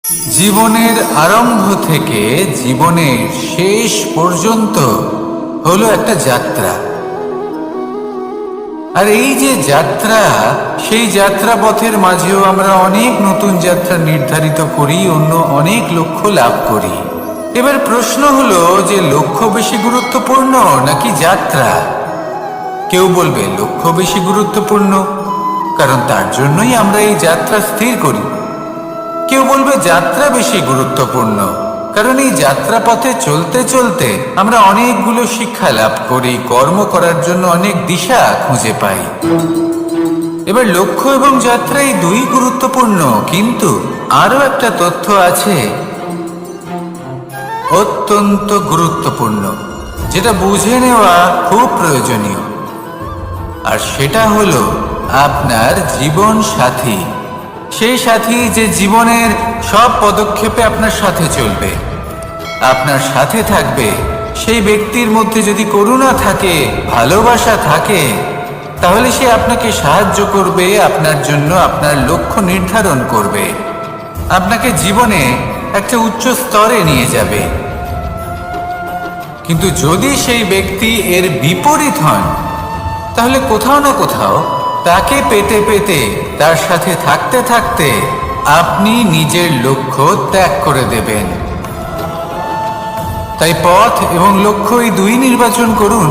জীবনের আরম্ভ থেকে জীবনের শেষ পর্যন্ত হলো একটা যাত্রা। আর এই যে যাত্রা, সেই যাত্রা পথের মাঝেও আমরা অনেক নতুন যাত্রা নির্ধারিত করি, অন্য অনেক লক্ষ্য লাভ করি। এবার প্রশ্ন হলো যে লক্ষ্য বেশি গুরুত্বপূর্ণ নাকি যাত্রা? কেউ বলবে লক্ষ্য বেশি গুরুত্বপূর্ণ, কারণ তার জন্যই আমরা এই যাত্রা স্থির করি। কেউ বলবে যাত্রা বেশি গুরুত্বপূর্ণ, কারণ এই যাত্রা পথে চলতে চলতে আমরা অনেকগুলো শিক্ষা লাভ করি, কর্ম করার জন্য অনেক দিশা খুঁজে পাই। এবার লক্ষ্য এবং যাত্রা এই দুই গুরুত্বপূর্ণ, কিন্তু আরো একটা তথ্য আছে অত্যন্ত গুরুত্বপূর্ণ, যেটা বুঝে নেওয়া খুব প্রয়োজনীয়। আর সেটা হলো আপনার জীবন সাথী। সেই সাথী যে জীবনের সব পদক্ষেপে আপনার সাথে চলবে, আপনার সাথে থাকবে। সেই ব্যক্তির মধ্যে যদি করুণা থাকে, ভালোবাসা থাকে, তাহলে সে আপনাকে সাহায্য করবে, আপনার জন্য আপনার লক্ষ্য নির্ধারণ করবে, আপনাকে জীবনে একটা উচ্চ স্তরে নিয়ে যাবে। কিন্তু যদি সেই ব্যক্তি এর বিপরীত হন, তাহলে কোথাও না কোথাও তাকে পেতে পেতে, তার সাথে থাকতে থাকতে আপনি নিজের লক্ষ্য ত্যাগ করে দেবেন। তাই পথ এবং লক্ষ্য এই দুই নির্বাচন করুন,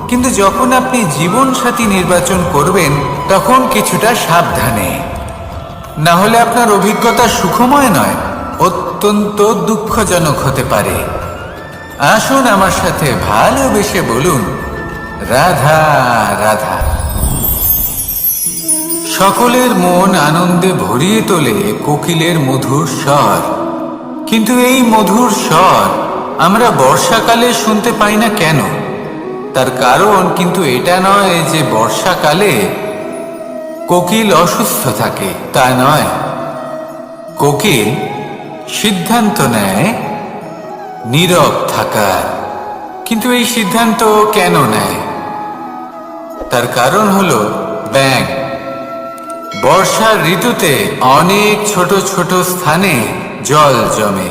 কিন্তু যখন আপনি জীবন সাথী নির্বাচন করবেন তখন কিছুটা সাবধানে, না হলে আপনার অভিজ্ঞতা সুখময় নয়, অত্যন্ত দুঃখজনক হতে পারে। আসুন আমার সাথে ভালোবেসে বলুন, রাধা রাধা। সকলের মন আনন্দে ভরিয়ে তোলে কোকিলের মধুর স্বর, কিন্তু এই মধুর স্বর আমরা বর্ষাকালে শুনতে পাই না কেন? তার কারণ কিন্তু এটা নয় যে বর্ষাকালে কোকিল অসুস্থ থাকে, তা নয়। কোকিল সিদ্ধান্ত নেয় নীরব থাকার, কিন্তু এই সিদ্ধান্ত কেন নেয়? তার কারণ হলো ব্যাঙ। বর্ষার ঋতুতে অনেক ছোট ছোট স্থানে জল জমে,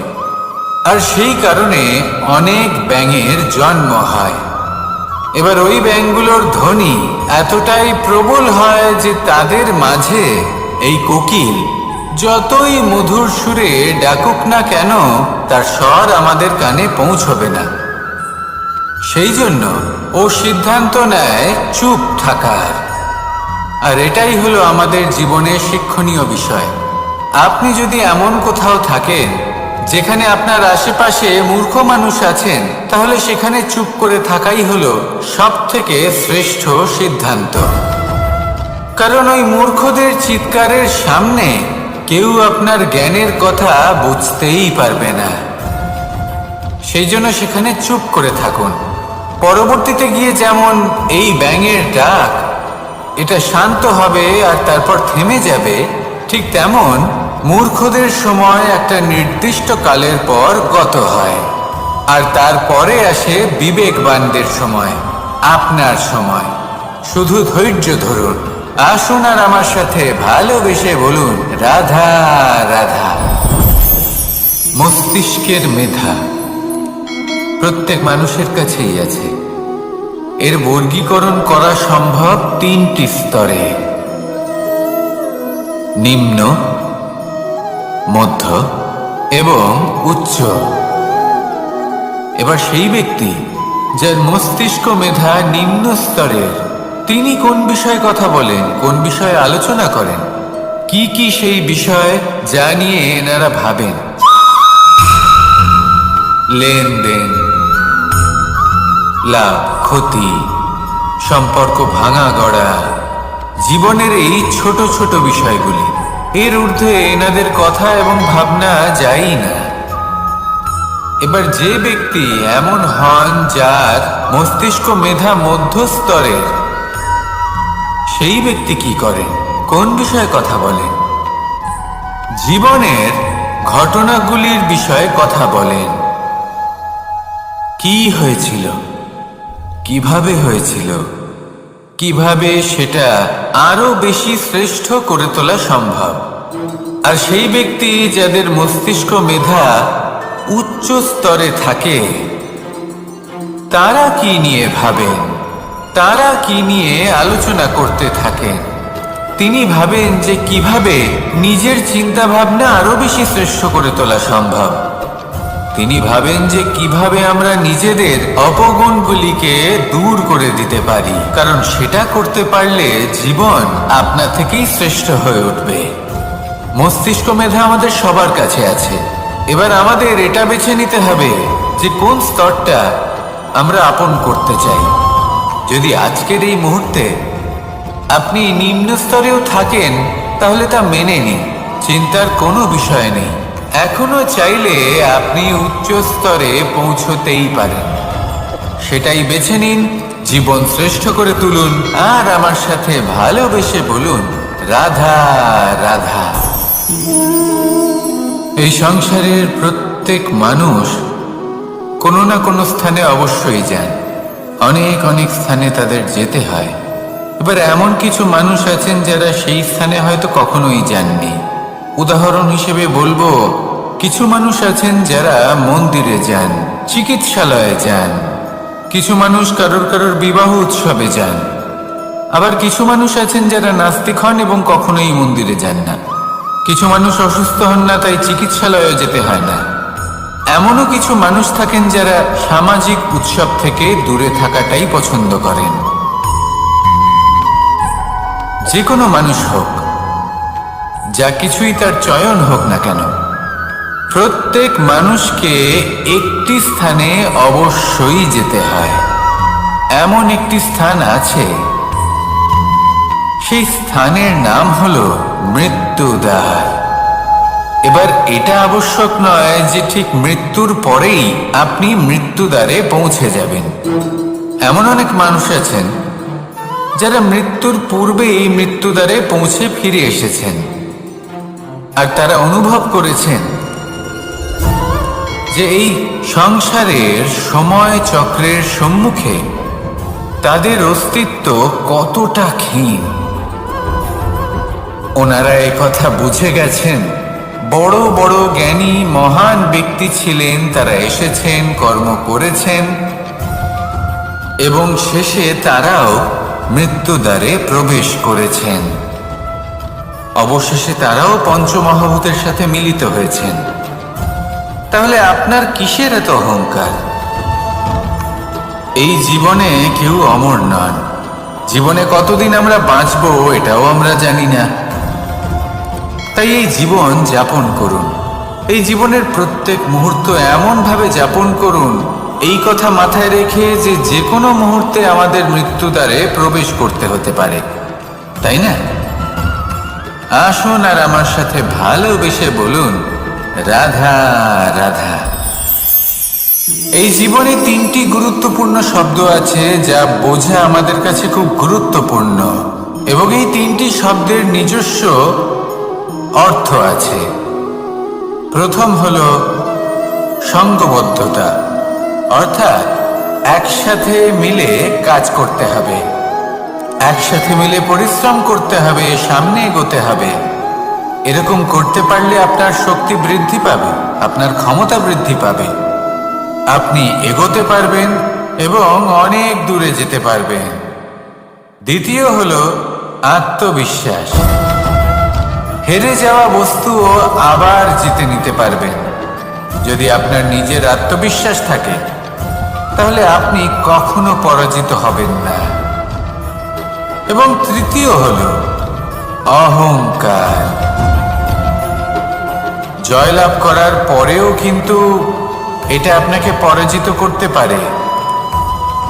আর সেই কারণে অনেক ব্যাঙের জন্ম হয়। এবার ওই ব্যাঙগুলোর ধ্বনি এতটাই প্রবল হয় যে তাদের মাঝে এই কোকিল যতই মধুর সুরে ডাকুক না কেন, তার স্বর আমাদের কানে পৌঁছবে না। সেই জন্য ও সিদ্ধান্ত নেয় চুপ থাকার। আর এটাই হলো আমাদের জীবনের শিক্ষণীয় বিষয়। আপনি যদি এমন কোথাও থাকেন যেখানে আপনার আশেপাশে মূর্খ মানুষ আছেন, তাহলে সেখানে চুপ করে থাকাই হলো সবথেকে শ্রেষ্ঠ সিদ্ধান্ত। কারণ ওই মূর্খদের চিৎকারের সামনে কেউ আপনার জ্ঞানের কথা বুঝতেই পারবে না। সেই জন্য সেখানে চুপ করে থাকুন। পরবর্তীতে গিয়ে যেমন এই ব্যাঙের ডাক, এটা শান্ত হবে আর তারপর থেমে যাবে, ঠিক তেমন মূর্খদের সময় একটা নির্দিষ্ট কালের পর গত হয়, আর তারপরে আসে বিবেকবানদের সময়, আপনার সময়। শুধু ধৈর্য ধরুন। আসুন আর আমার সাথে ভালোবেসে বলুন, রাধা রাধা। মস্তিষ্কের মেধা প্রত্যেক মানুষের কাছেই আছে। এর বর্গীকরণ করা সম্ভব তিনটি স্তরে: নিম্ন, মধ্য এবং উচ্চ। এবার সেই ব্যক্তি যার মস্তিষ্ক মেধা নিম্ন স্তরের, তিনি কোন বিষয়ে কথা বলেন, কোন বিষয়ে আলোচনা করেন, কি কি সেই বিষয় যা নিয়ে এনারা ভাবেন? লেনদেন, লাভ ক্ষতি, সম্পর্ক ভাঙা গড়া, জীবনের এই ছোট ছোট বিষয়গুলি। এর ঊর্ধ্বে এনাদের কথা এবং ভাবনা যায়ই না। এবার যে ব্যক্তি এমন হন যার মস্তিষ্ক মেধা মধ্যস্তরের, সেই ব্যক্তি কি করেন, কোন বিষয়ে কথা বলেন? জীবনের ঘটনাগুলির বিষয়ে কথা বলেন। কি হয়েছিল, কিভাবে হয়েছিল, কিভাবে সেটা আরো বেশি শ্রেষ্ঠ করে তোলা সম্ভব। আর সেই ব্যক্তি যাদের মস্তিষ্ক মেধা উচ্চ স্তরে থাকে, তারা কি নিয়ে ভাবেন, তারা কি নিয়ে আলোচনা করতে থাকেন? তিনি ভাবেন যে কিভাবে নিজের চিন্তা ভাবনা আরো বেশি শ্রেষ্ঠ করে তোলা সম্ভব। তিনি ভাবেন যে কিভাবে আমরা নিজেদের অপগুণগুলিকে দূর করে দিতে পারি, কারণ সেটা করতে পারলে জীবন আপনা থেকেই শ্রেষ্ঠ হয়ে উঠবে। মস্তিষ্ক মেধা আমাদের সবার কাছে আছে। এবার আমাদের এটা বেছে নিতে হবে যে কোন স্তরটা আমরা আপন করতে চাই। যদি আজকের এই মুহূর্তে আপনি নিম্ন স্তরেও থাকেন, তাহলে তা মেনে নিন, চিন্তার কোনো বিষয় নেই। এখনো চাইলে আপনি উচ্চ স্তরে পৌঁছতেই পারেন। সেটাই বেছে নিন, জীবন শ্রেষ্ঠ করে তুলুন, আর আমার সাথে ভালোবেসে বলুন, রাধা রাধা। এই সংসারের প্রত্যেক মানুষ কোনো না কোনো স্থানে অবশ্যই যান। অনেক অনেক স্থানে তাদের যেতে হয়। এবার এমন কিছু মানুষ আছেন যারা সেই স্থানে হয়তো কখনোই যাননি। উদাহরণ হিসেবে বলবো, কিছু মানুষ আছেন যারা মন্দিরে যান, চিকিৎসালয়ে যান, কিছু মানুষ কারোর কারোর বিবাহ উৎসবে যান, আবার কিছু মানুষ আছেন যারা নাস্তিক হন এবং কখনোই মন্দিরে যান না। কিছু মানুষ অসুস্থ হন না, তাই চিকিৎসালয়ে যেতে হয় না। এমনও কিছু মানুষ থাকেন যারা সামাজিক উৎসব থেকে দূরে থাকাটাই পছন্দ করেন। যে কোনো মানুষ হোক, যা কিছুই তার চয়ন হোক না কেন, প্রত্যেক মানুষকে একটি স্থানে অবশ্যই যেতে হয়। এমন একটি স্থান আছে, সেই স্থানের নাম হলো মৃত্যুদ্বার। এবার এটা আবশ্যক নয় যে ঠিক মৃত্যুর পরেই আপনি মৃত্যুদ্বারে পৌঁছে যাবেন। এমন অনেক মানুষ আছেন যারা মৃত্যুর পূর্বেই মৃত্যুদ্বারে পৌঁছে ফিরে এসেছেন, আর তারা অনুভব করেছেন যে এই সংসারের সময় চক্রের সম্মুখে তাদের অস্তিত্ব কতটা ক্ষীণ। ওনারা এই কথা বুঝে গেছেন। বড় বড় জ্ঞানী মহান ব্যক্তি ছিলেন, তারা এসেছেন, কর্ম করেছেন এবং শেষে তারাও মৃত্যুদ্বারে প্রবেশ করেছেন। অবশেষে তারাও পঞ্চমহাভূতের সাথে মিলিত হয়েছেন। তাহলে আপনার কিসের এত অহংকার? এই জীবনে কেউ অমর নন। জীবনে কতদিন আমরা বাঁচবো এটাও আমরা জানি না। তাই এই জীবন যাপন করুন। এই জীবনের প্রত্যেক মুহূর্ত এমন ভাবে যাপন করুন, এই কথা মাথায় রেখে যে যে কোনো মুহূর্তে আমাদের মৃত্যুদ্বারে প্রবেশ করতে হতে পারে, তাই না? আসুন আর আমার সাথে ভালোবেসে বলুন, রাধা রাধা। এই জীবনে তিনটি গুরুত্বপূর্ণ শব্দ আছে যা বোঝা আমাদের কাছে খুব গুরুত্বপূর্ণ, এবং এই তিনটি শব্দের নিজস্ব অর্থ আছে। প্রথম হলো সঙ্গবদ্ধতা, অর্থাৎ একসাথে মিলে কাজ করতে হবে, একসাথে মিলে পরিশ্রম করতে হবে, সামনে এগোতে হবে। এরকম করতে পারলে আপনার শক্তি বৃদ্ধি পাবে, আপনার ক্ষমতা বৃদ্ধি পাবে, আপনি এগোতে পারবেন এবং অনেক দূরে যেতে পারবেন। দ্বিতীয় হলো আত্মবিশ্বাস। হেরে যাওয়া বস্তুও আবার জিতে নিতে পারবেন। যদি আপনার নিজের আত্মবিশ্বাস থাকে, তাহলে আপনি কখনো পরাজিত হবেন না। এবং তৃতীয় হলো অহংকার। জয়লাভ করার পরেও কিন্তু এটা আপনাকে পরাজিত করতে পারে।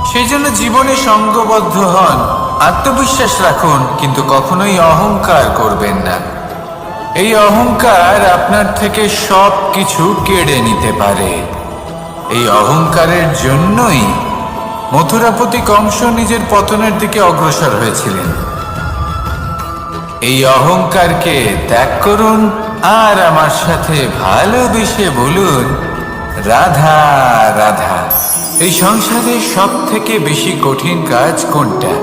সেই জন্য জীবনে সঙ্গবদ্ধ হন, আত্মবিশ্বাস রাখুন, কিন্তু কখনোই অহংকার করবেন না। এই অহংকার আপনার থেকে সব কিছু কেড়ে নিতে পারে। এই অহংকারের জন্যই মথুরাপতি কংস নিজের পতনের দিকে অগ্রসর হয়েছিলেন। এই অহংকারকে ত্যাগ করুন আর আমার সাথে ভালোবেসে বলুন, রাধা রাধা। এই সংসারে সব থেকে বেশি কঠিন কাজ কোনটা?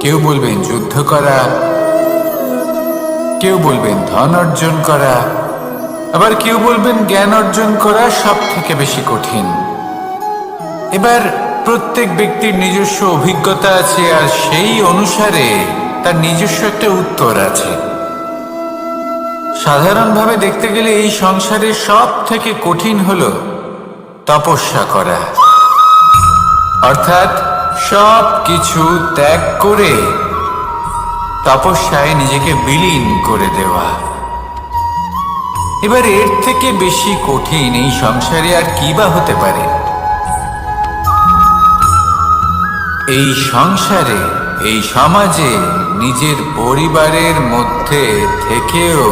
কেউ বলবেন যুদ্ধ করা, কেউ বলবেন ধন অর্জন করা, আবার কেউ বলবেন জ্ঞান অর্জন করা সব থেকে বেশি কঠিন। এবার প্রত্যেক ব্যক্তির নিজস্ব অভিজ্ঞতা আছে, আর সেই অনুসারে তার নিজস্ব একটা উত্তর আছে। সাধারণভাবে দেখতে গেলে এই সংসারের সব থেকে কঠিন হলো তপস্যা করা, অর্থাৎ সব কিছু ত্যাগ করে তপস্যায় নিজেকে বিলীন করে দেওয়া। এবার এর থেকে বেশি কঠিন এই সংসারে আর কি বা হতে পারে? এই সংসারে, এই সমাজে, নিজের পরিবারের মধ্যে থেকেও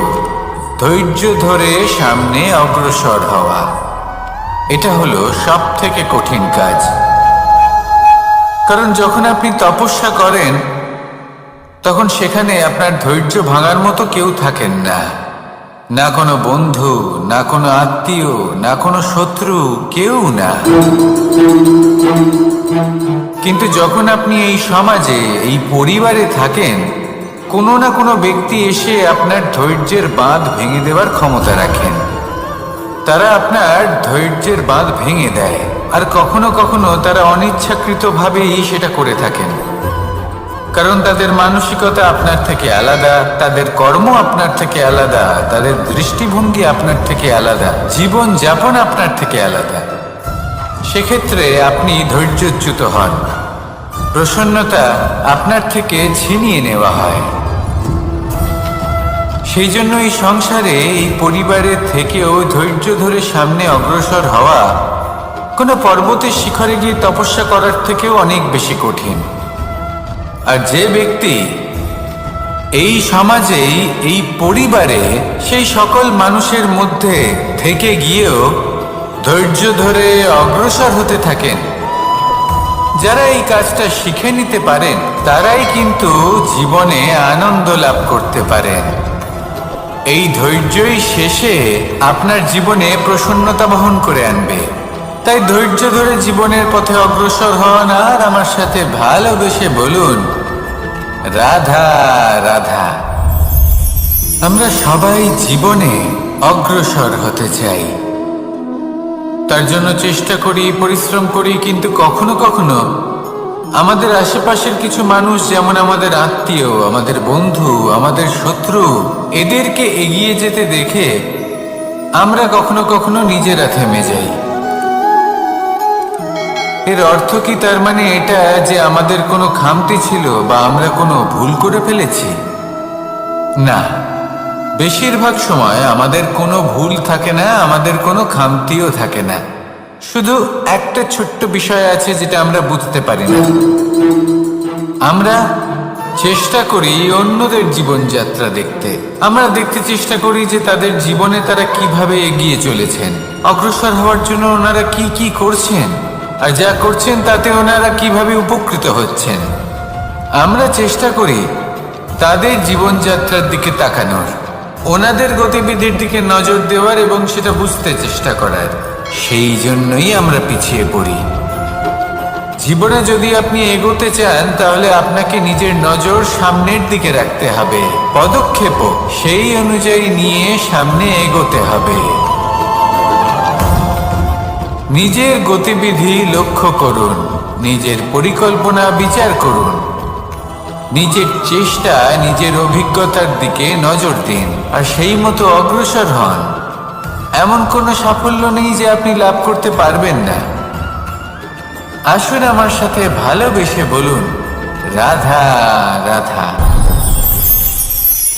ধৈর্য ধরে সামনে অগ্রসর হওয়া, এটা হলো সব থেকে কঠিন কাজ। কারণ যখন আপনি তপস্যা করেন তখন সেখানে আপনার ধৈর্য ভাঙার মতো কেউ থাকেন না, না কোনো বন্ধু, না কোনো আত্মীয়, না কোনো শত্রু, কেউ না। কিন্তু যখন আপনি এই সমাজে, এই পরিবারে থাকেন, কোনো না কোনো ব্যক্তি এসে আপনার ধৈর্যের বাঁধ ভেঙে দেওয়ার ক্ষমতা রাখেন। তারা আপনার ধৈর্যের বাঁধ ভেঙে দেয়, আর কখনো কখনো তারা অনিচ্ছাকৃতভাবেই সেটা করে থাকেন। কারণ তাদের মানসিকতা আপনার থেকে আলাদা, তাদের কর্ম আপনার থেকে আলাদা, তাদের দৃষ্টিভঙ্গি আপনার থেকে আলাদা, জীবন যাপন আপনার থেকে আলাদা। সেক্ষেত্রে আপনি ধৈর্যচ্যুত হন, প্রসন্নতা আপনার থেকে ছিনিয়ে নেওয়া হয়। সেই জন্য এই সংসারে, এই পরিবারের থেকেও ধৈর্য ধরে সামনে অগ্রসর হওয়া কোনো পর্বতের শিখরে গিয়ে তপস্যা করার থেকেও অনেক বেশি কঠিন। আর যে ব্যক্তি এই সমাজেই, এই পরিবারে, সেই সকল মানুষের মধ্যে থেকে গিয়েও ধৈর্য ধরে অগ্রসর হতে থাকেন, যারা এই কাজটা শিখে নিতে পারেন, তারাই কিন্তু জীবনে আনন্দ লাভ করতে পারেন। এই ধৈর্যই শেষে আপনার জীবনে প্রসন্নতা বহন করে আনবে। তাই ধৈর্য ধরে জীবনের পথে অগ্রসর হন, আর আমার সাথে ভালোবেসে বলুন, রাধা রাধা। আমরা সবাই জীবনে অগ্রসর হতে চাই, তার জন্য চেষ্টা করি, পরিশ্রম করি, কিন্তু কখনো কখনো আমাদের আশেপাশের কিছু মানুষ, যেমন আমাদের আত্মীয়, আমাদের বন্ধু, আমাদের শত্রু, এদেরকে এগিয়ে যেতে দেখে আমরা কখনো কখনো নিজেরা থেমে যাই। এর অর্থ কি তার মানে এটা যে আমাদের কোনো খামতি ছিল বা আমরা কোনো ভুল করে ফেলেছি? না, বেশিরভাগ সময় আমাদের কোনো ভুল থাকে না, আমাদের কোনো খামতিও থাকে না। শুধু একটা ছোট্ট বিষয় আছে যেটা আমরা বুঝতে পারি না। আমরা চেষ্টা করি অন্যদের জীবনযাত্রা দেখতে, আমরা দেখতে চেষ্টা করি যে তাদের জীবনে তারা কিভাবে এগিয়ে চলেছেন, অগ্রসর হওয়ার জন্য ওনারা কি কি করছেন, আর যা করছেন তাতে ওনারা কিভাবে উপকৃত হচ্ছেন। আমরা চেষ্টা করি তাদের জীবনযাত্রার দিকে তাকানোর, ওনাদের গতিবিধির দিকে নজর দেওয়ার এবং সেটা বুঝতে চেষ্টা করার। সেই জন্যই আমরা পিছিয়ে পড়ি। জীবনে যদি আপনি এগোতে চান, তাহলে আপনাকে নিজের নজর সামনের দিকে রাখতে হবে, পদক্ষেপও সেই অনুযায়ী নিয়ে সামনে এগোতে হবে। নিজের গতিবিধি লক্ষ্য করুন, নিজের পরিকল্পনা বিচার করুন, নিজের চেষ্টা, নিজের অভিজ্ঞতার দিকে নজর দিন, আর সেই মতো অগ্রসর হন। এমন কোনো সাফল্য নেই যে আপনি লাভ করতে পারবেন না। আসুন আমার সাথে ভালোবেসে বলুন, রাধা রাধা।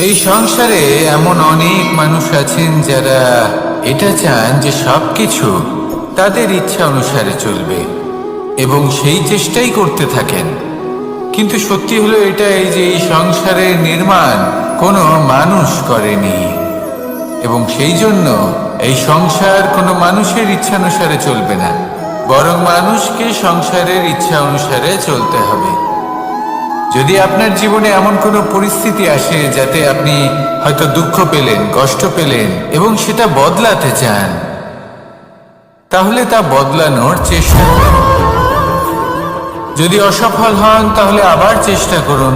এই সংসারে এমন অনেক মানুষ আছেন যারা এটা চান যে সবকিছু তাদের ইচ্ছা অনুসারে চলবে এবং সেই চেষ্টাই করতে থাকেন। কিন্তু সত্যি হলো এটাই যে এই সংসারের নির্মাণ কোনো মানুষ করেনি, এবং সেই জন্য এই সংসার কোনো মানুষের ইচ্ছা অনুসারে চলবে না, বরং মানুষকে সংসারের ইচ্ছা অনুসারে চলতে হবে। যদি আপনার জীবনে এমন কোনো পরিস্থিতি আসে যাতে আপনি হয়তো দুঃখ পেলেন, কষ্ট পেলেন এবং সেটা বদলাতে চান, তাহলে তা বদলানোর চেষ্টা করুন। যদি অসফল হন তাহলে আবার চেষ্টা করুন।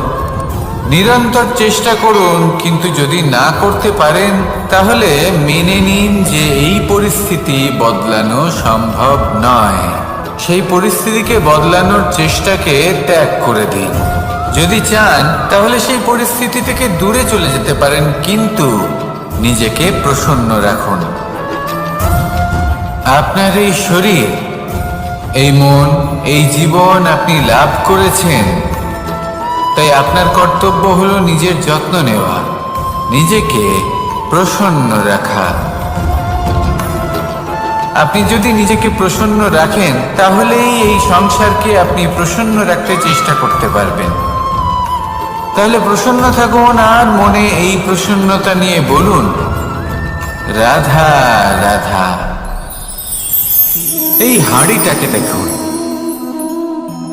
নিরন্তর চেষ্টা করুন, কিন্তু যদি না করতে পারেন তাহলে মেনে নিন যে এই পরিস্থিতি বদলানো সম্ভব নয়। সেই পরিস্থিতিকে বদলানোর চেষ্টাকে ত্যাগ করে দিন। যদি চান তাহলে সেই পরিস্থিতি থেকে দূরে চলে যেতে পারেন, কিন্তু নিজেকে প্রসন্ন রাখুন। আপনার এই শরীর, এই মন, এই জীবন আপনি লাভ করেছেন, তাই আপনার কর্তব্য হলো নিজের যত্ন নেওয়া, নিজেকে প্রসন্ন রাখা। আপনি যদি নিজেকে প্রসন্ন রাখেন তাহলেই এই সংসারকে আপনি প্রসন্ন রাখতে চেষ্টা করতে পারবেন। তাহলে প্রসন্ন থাকুন আর মনে এই প্রসন্নতা নিয়ে বলুন, রাধা রাধা। এই হাঁড়িটাকে দেখুন,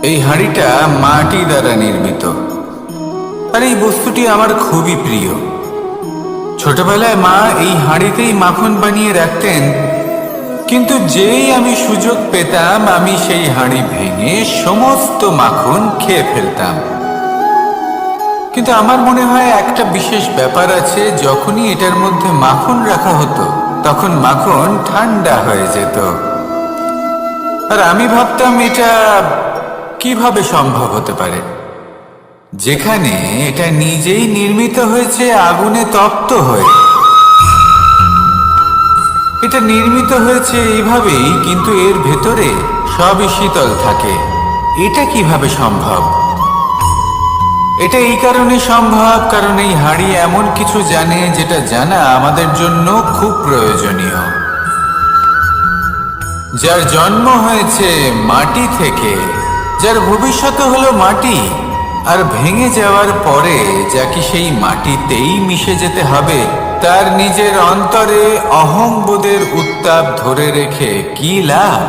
এই হাঁড়িটা মাটি দ্বারা নির্মিত, আর এই বস্তুটি আমার খুবই প্রিয়। ছোটবেলায় মা এই হাঁড়িতেই মাখন বানিয়ে রাখতেন, কিন্তু যেই আমি সুযোগ পেতাম আমি সেই হাঁড়ি ভেঙে সমস্ত মাখন খেয়ে ফেলতাম। কিন্তু আমার মনে হয় একটা বিশেষ ব্যাপার আছে, যখনই এটার মধ্যে মাখন রাখা হতো তখন মাখন ঠান্ডা হয়ে যেত। আর আমি ভাবতাম এটা কিভাবে সম্ভব হতে পারে, যেখানে এটা নিজেই নির্মিত হয়েছে আগুনে তপ্ত হয়ে। এটা নির্মিত হয়েছে এইভাবেই, কিন্তু এর ভেতরে সবই শীতল থাকে। এটা কিভাবে সম্ভব? এটা এই কারণে সম্ভব কারণ এই হাঁড়ি এমন কিছু জানে যেটা জানা আমাদের জন্য খুব প্রয়োজনীয়। যার জন্ম হয়েছে মাটি থেকে, যার ভবিষ্যৎ হলো মাটি, আর ভেঙে যাওয়ার পরে যাকে সেই মাটিতেই মিশে যেতে হবে, তার নিজের অন্তরে অহংবোধের উত্তাপ ধরে রেখে কি লাভ?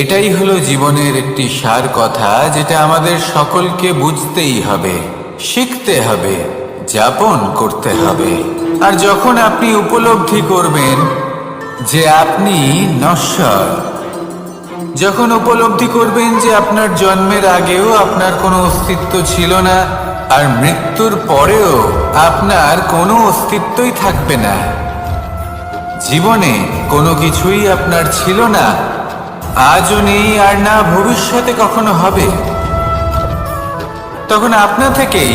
এটাই হলো জীবনের একটি সার কথা, যেটা আমাদের সকলকে বুঝতেই হবে, শিখতে হবে, যাপন করতে হবে। আর যখন আপনি উপলব্ধি করবেন যে আপনি নশ্বর, যখন উপলব্ধি করবেন যে আপনার জন্মের আগেও আপনার কোনো অস্তিত্ব ছিল না, আর মৃত্যুর পরেও আপনার কোনো অস্তিত্বই থাকবে না, জীবনে কোনো কিছুই আপনার ছিল না, আজও নেই আর না ভবিষ্যতে কখনো হবে, তখন আপনা থেকেই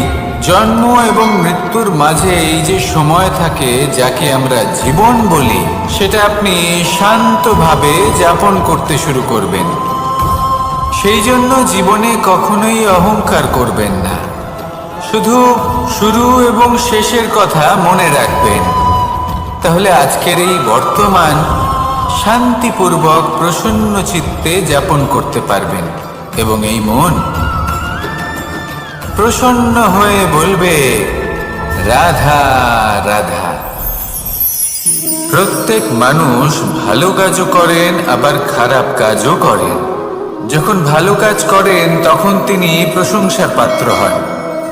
জন্ম এবং মৃত্যুর মাঝে এই যে সময় থাকে যাকে আমরা জীবন বলি, সেটা আপনি শান্তভাবে যাপন করতে শুরু করবেন। সেই জন্য জীবনে কখনোই অহংকার করবেন না, শুধু শুরু এবং শেষের কথা মনে রাখবেন। তাহলে আজকের এই বর্তমান শান্তিপূর্বক প্রসন্ন চিত্তে যাপন করতে পারবেন, এবং এই মন প্রসন্ন হয়ে বলবে, রাধা রাধা। প্রত্যেক মানুষ ভালো কাজও করেন, আবার খারাপ কাজও করেন। যখন ভালো কাজ করেন তখন তিনি প্রশংসার পাত্র হন,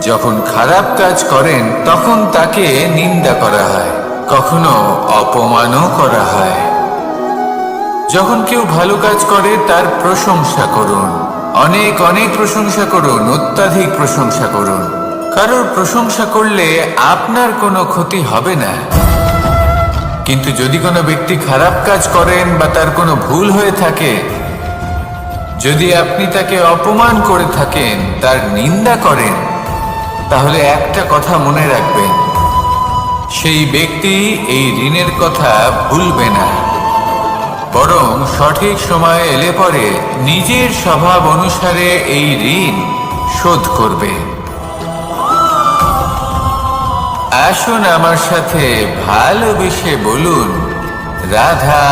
যখন খারাপ কাজ করেন তখন তাকে নিন্দা করা হয়, কখনো অপমানও করা হয়। যখন কেউ ভালো কাজ করে তার প্রশংসা করুন, অনেক অনেক প্রশংসা করুন, অত্যাধিক প্রশংসা করুন। কারোর প্রশংসা করলে আপনার কোনো ক্ষতি হবে না, কিন্তু যদি কোনো ব্যক্তি খারাপ কাজ করেন বা তার কোনো ভুল হয়ে থাকে, যদি আপনি তাকে অপমান করে থাকেন, তার নিন্দা করেন, তাহলে একটা কথা মনে রাখবেন, সেই ব্যক্তি এই ঋণের কথা ভুলবে না, বরং সঠিক সময় এলে পরে নিজের স্বভাব অনুসারে এই ঋণ শোধ করবে। আসুন আমার সাথে ভালোবেসে বলুন, রাধা